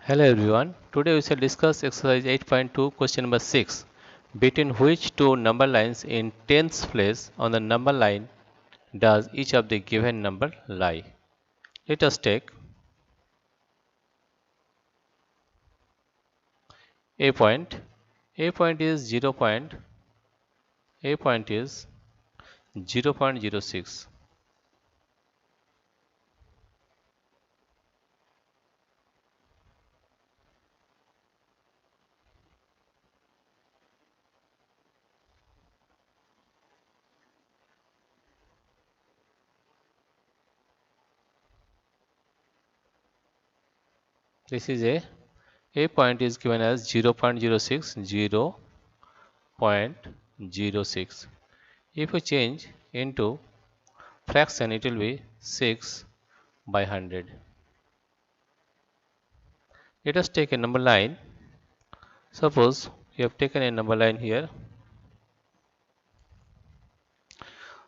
Hello everyone. Today we shall discuss exercise 8.2 question number 6. Between which two number lines in tens place on the number line does each of the given number lie? Let us take A point. A point is 0. A point is 0.06. This is A point is given as 0.06, 0.06. If we change into fraction, it will be 6 by 100. Let us take a number line. Suppose we have taken a number line here.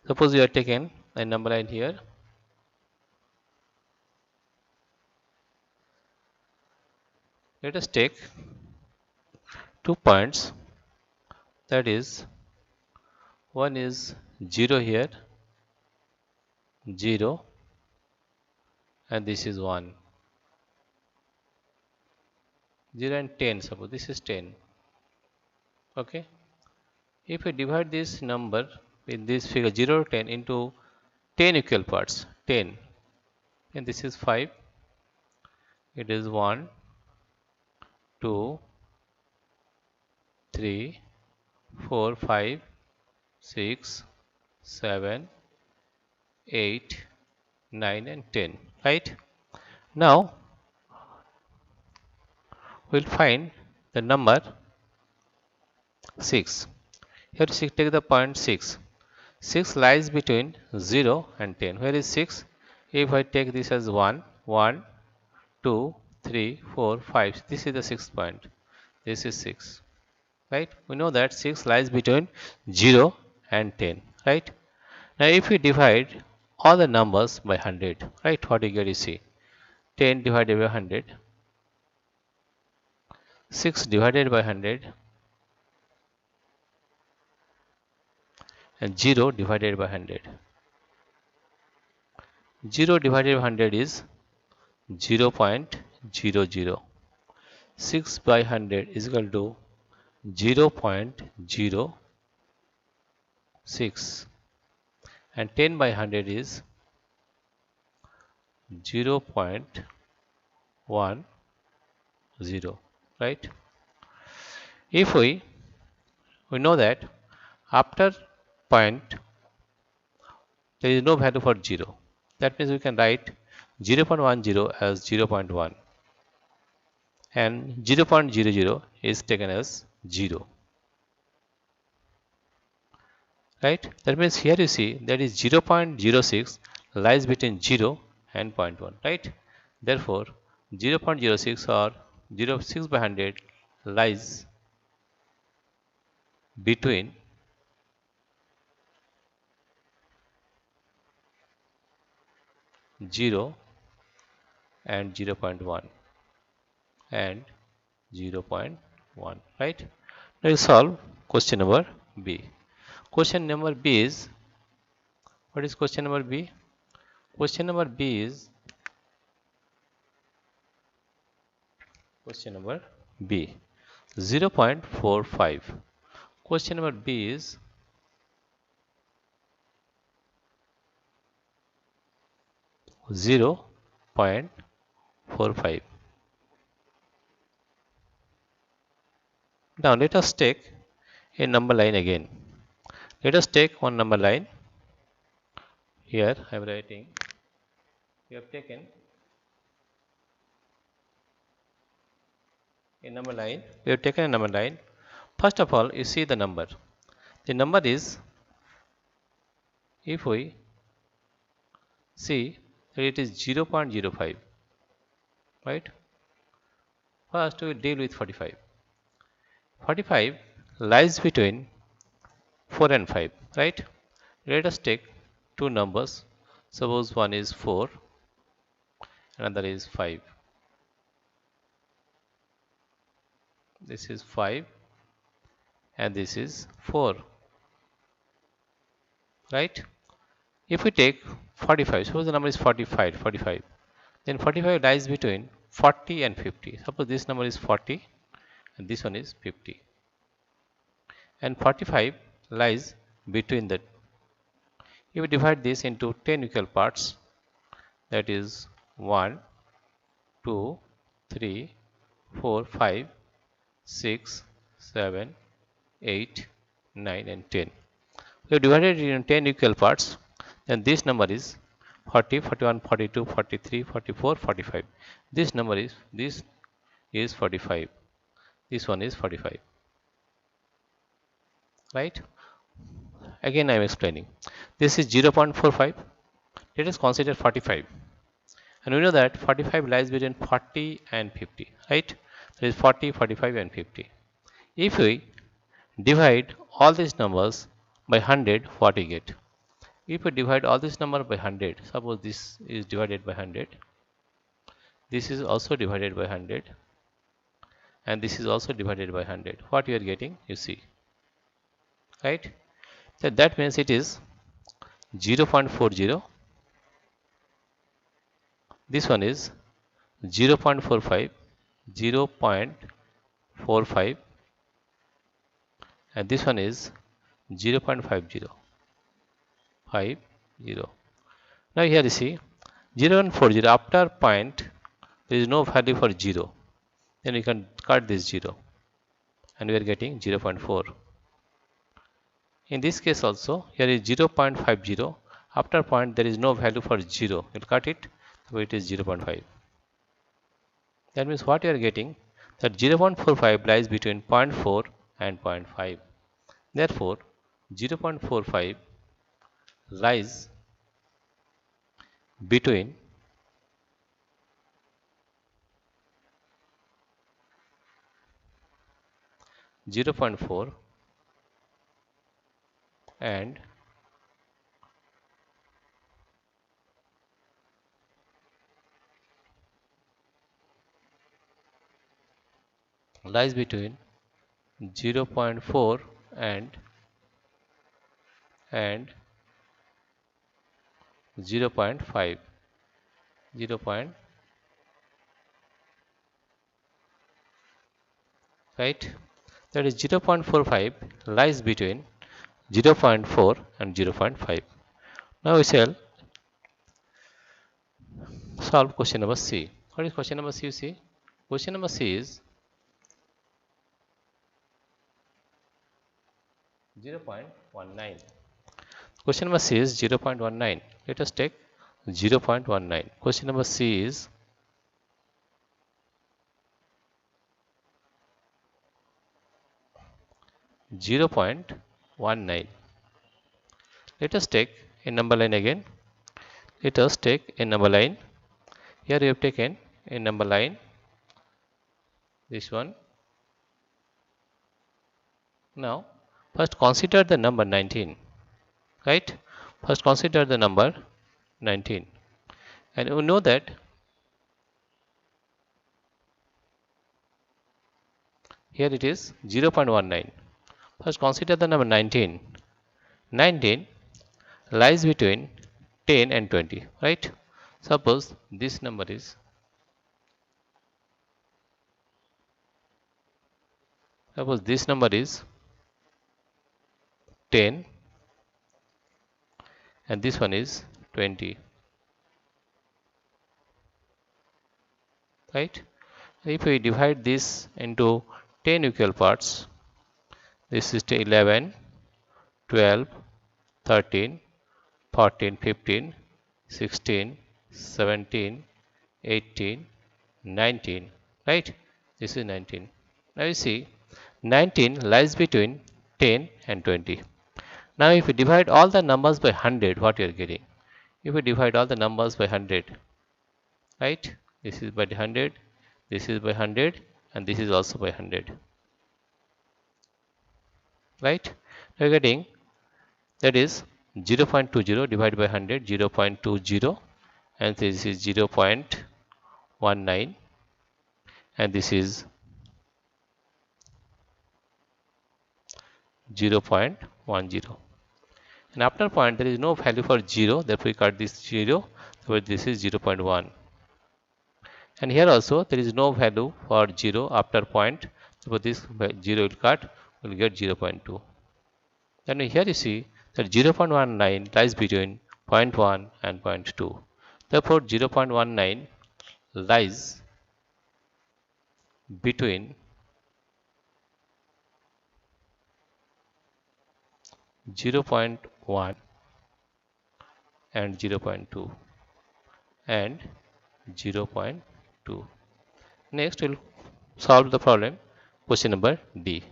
Suppose we have taken a number line here. Let us take 2 points. That is, one is 0 here, 0, and this is 1. 0 and 10. Suppose this is 10. Okay. If we divide this number in this figure 0 to 10 into 10 equal parts, 10, and this is 5. It is 1, 2, 3, 4, 5, 6, 7, 8, 9 and 10, right? Now we'll find the number 6. Here we take the point 6. 6 lies between 0 and 10. Where is 6? If I take this as 1, 1, 2, 3, 4, 5. This is the 6th point. This is 6. Right? We know that 6 lies between 0 and 10. Right? Now if we divide all the numbers by 100. Right? What you get you see? 10 divided by 100. 6 divided by 100. And 0 divided by 100. 0 divided by 100 is 0.00. 6 by 100 is equal to 0.06, and 10 by 100 is 0.10, right? If we know that after point there is no value for 0, that means we can write 0.10 as 0.1 and 0.00 is taken as 0, right? That means here you see that is 0.06 lies between 0 and 0.1, right? Therefore 0.06 or 0.6 by 100 lies between 0 and 0.1 and 0.1, right? Now you solve question number B. Question number B is, what is question number B? Question number B is, question number B 0.45. Question number B is 0.45. Now let us take a number line again. Let us take one number line. Here I am writing, we have taken a number line. We have taken a number line. First of all, you see the number. The number is, if we see that it is 0.05, right? First we will deal with 45. 45 lies between 4 and 5, right? Let us take two numbers. Suppose one is 4, another is 5. this is 5, and this is 4, right? If we take 45, suppose the number is 45, then 45 lies between 40 and 50. Suppose this number is 40 and this one is 50, and 45 lies between the. If we divide this into 10 equal parts, that is 1, 2, 3, 4, 5, 6, 7, 8, 9 and 10. We have divided it into 10 equal parts, then this number is 40, 41, 42, 43, 44, 45. This number is 45. This one is 45. Right? Again I am explaining. This is 0.45. Let us consider 45. And we know that 45 lies between 40 and 50. Right? There is 40, 45 and 50. If we divide all these numbers by 100, what we get? If we divide all this number by 100, suppose this is divided by 100, this is also divided by 100, and this is also divided by 100. What you are getting, you see, right? So that means it is 0.40. This one is 0.45, 0.45, and this one is 0.50, 50. Now here you see 0.40. After point, there is no value for 0. Then we can cut this 0, and we are getting 0.4. In this case also, here is 0.50. After point, there is no value for 0. You will cut it, so it is 0.5. That means what you are getting, that 0.45 lies between 0.4 and 0.5. Therefore, 0.45 lies between 0.4 and lies between 0.4 and 0.5. 0. Right? That is 0.45 lies between 0.4 and 0.5. Now we shall solve question number C. What is question number C? You see, question number C is 0.19. Question number C is 0.19. Let us take 0.19. Question number C is 0.19. Let us take a number line again. Let us take a number line. Here we have taken a number line, this one. Now first consider the number 19, right? First consider the number 19, and you know that here it is 0.19. First consider the number 19. 19 lies between 10 and 20, right? Suppose this number is, suppose this number is 10 and this one is 20, right? If we divide this into 10 equal parts, this is 11, 12, 13, 14, 15, 16, 17, 18, 19, right? This is 19. Now you see 19 lies between 10 and 20. Now if we divide all the numbers by 100, what you are getting? If we divide all the numbers by 100, right? This is by 100, this is by 100, and this is also by 100, right? We are getting, that is 0.20 divided by 100, 0.20, and this is 0.19, and this is 0.10. And after point there is no value for 0, therefore we cut this 0, so this is 0.1. And here also there is no value for 0 after point, so this 0 will cut, we will get 0.2. Then here you see that 0.19 lies between point 1 and point 2. Therefore 0.19 lies between 0.1 and 0.2 and 0.2. Next we'll solve the problem question number D.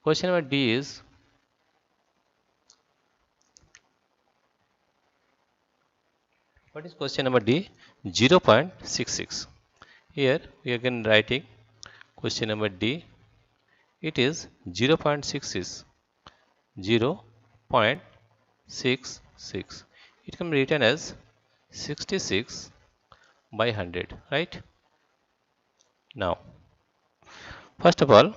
Question number D is, what is question number D? 0.66. Here we are again writing question number D. It is 0.66. 0.66. It can be written as 66 by 100, right? Now, first of all,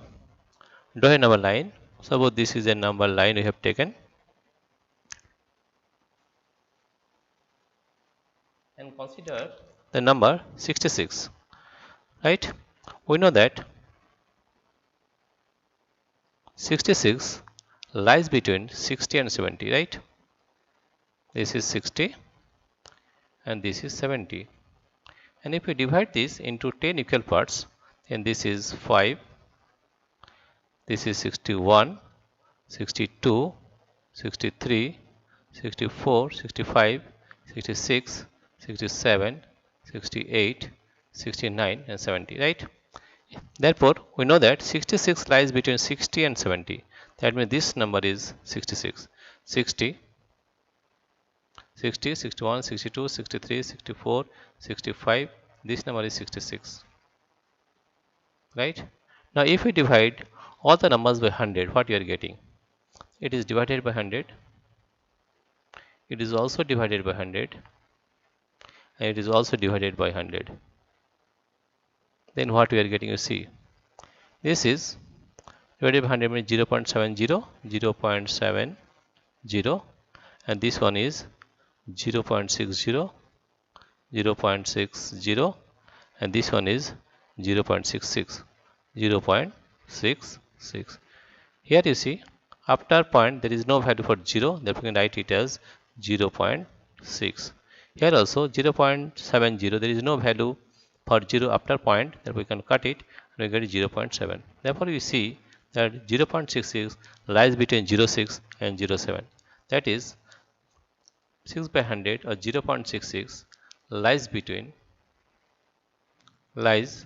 draw a number line. Suppose this is a number line we have taken, and consider the number 66, right? We know that 66 lies between 60 and 70, right? This is 60 and this is 70. And if we divide this into 10 equal parts, then this is 5, this is 61, 62, 63, 64, 65, 66, 67, 68, 69 and 70, right? Therefore, we know that 66 lies between 60 and 70. That means this number is 66. 60, 60, 61, 62, 63, 64, 65. This number is 66. Right? Now, if we divide all the numbers by 100, what you are getting? It is divided by 100. It is also divided by 100. And it is also divided by 100. Then what we are getting, you see. This is divided by 100 means 0.70, 0.70, and this one is 0.60, 0.60, and this one is 0.66, 0.66. Here you see, after point there is no value for 0, therefore we can write it as 0.6. Here also 0.70, there is no value for 0 after point, therefore we can cut it and we get 0.7. Therefore you see that 0.66 lies between 0.6 and 0.7. That is 6 by 100 or 0.66 lies between 0.6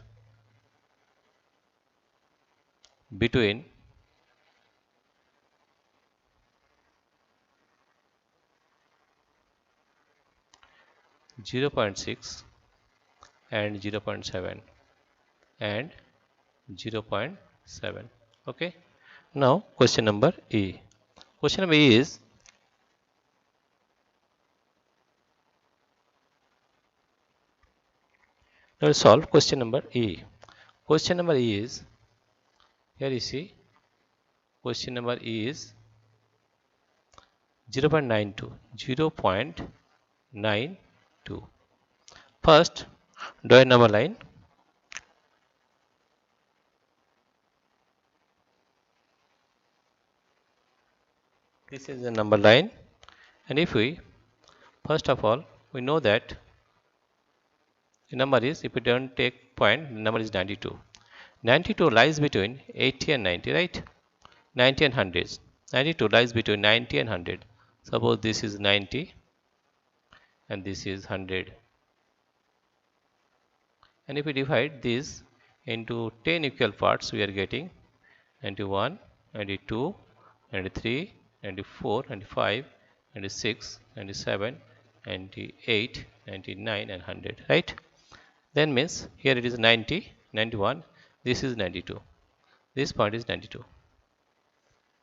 and 0.7 and 0.7. Okay. Now question number E. Question number E is, let us solve question number E. Question number E is, here you see, question number E is 0.92. 0.92. First, draw a number line. This is a number line, and if we, first of all, we know that the number is, if we don't take point, the number is 92. 92 lies between 80 and 90, right? 90 and 100. 92 lies between 90 and 100. Suppose this is 90 and this is 100. And if we divide this into 10 equal parts, we are getting 91, 92, 93, 94, 95, 96, 97, 98, 99 and 100, right? Then means here it is 90, 91, this is 92. This point is 92.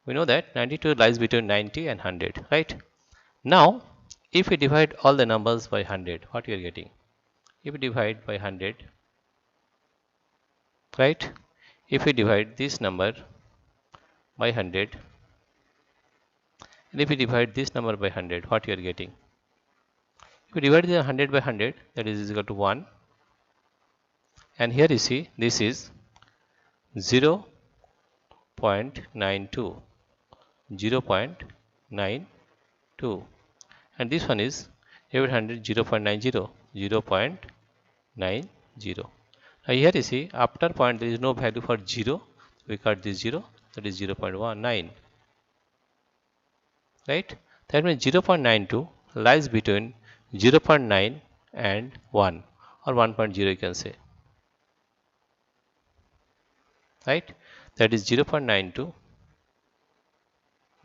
We know that 92 lies between 90 and 100, right? Now, if we divide all the numbers by 100, what we are getting? If we divide by 100, right? If we divide this number by 100, And if you divide this number by 100, what you are getting? If you divide the 100 by 100, that is equal to 1. And here you see this is 0.92, 0.92, and this one is every 100 0.90, 0.90. Now here you see after point there is no value for 0, we cut this 0, that is 0.19, right? That means 0.92 lies between 0.9 and 1 or 1.0 you can say, right? That is 0.92,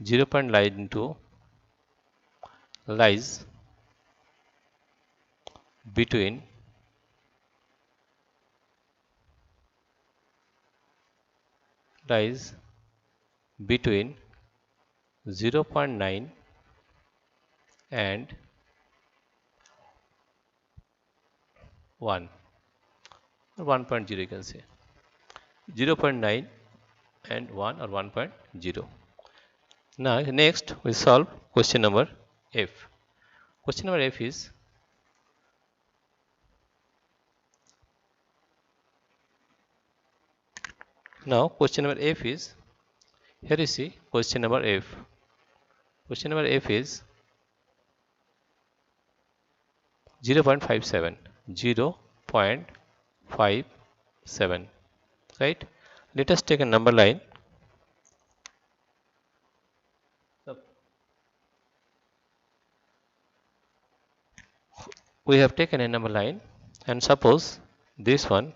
0.92 lies between lies between 0.9 and 1 or 1.0 you can say, 0.9 and 1 or 1.0. Now next we solve question number F. Question number F is question number F is, here you see question number F. Question number F is 0.57, 0.57, right? Let us take a number line. We have taken a number line, and suppose this one,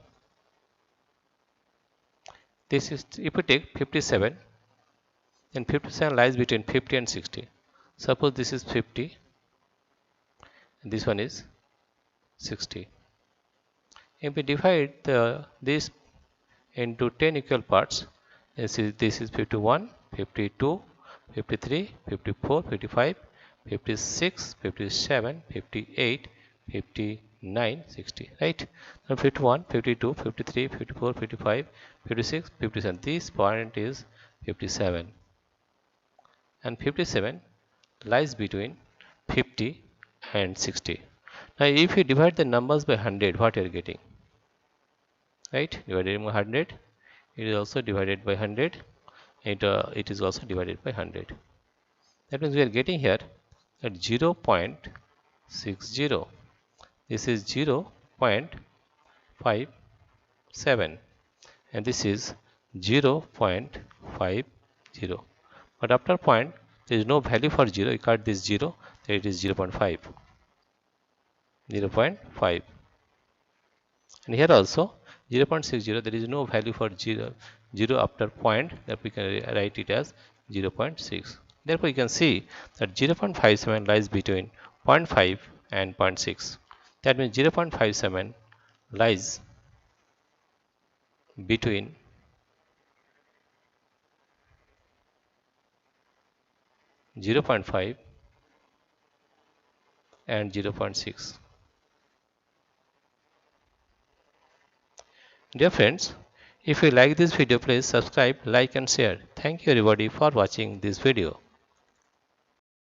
this is, if we take 57, then 57 lies between 50 and 60. Suppose this is 50 and this one is 60. If we divide this into 10 equal parts, this is 51, 52, 53, 54, 55, 56, 57, 58, 59, 60, right? Now 51, 52, 53, 54, 55, 56, 57. This point is 57, and 57 lies between 50 and 60. Now if you divide the numbers by 100, what you are getting? Right, divided by 100, it is also divided by 100, it is also divided by 100. That means we are getting here at 0.60. This is 0.57 and this is 0.50. But after point there is no value for 0, you cut this 0, then it is 0.5. 0.5. And here also 0.60, there is no value for 0 after point, that we can write it as 0.6. Therefore you can see that 0.57 lies between 0.5 and 0.6. That means 0.57 lies between 0.5 and 0.6. Dear friends, if you like this video, please subscribe, like and share. Thank you everybody for watching this video.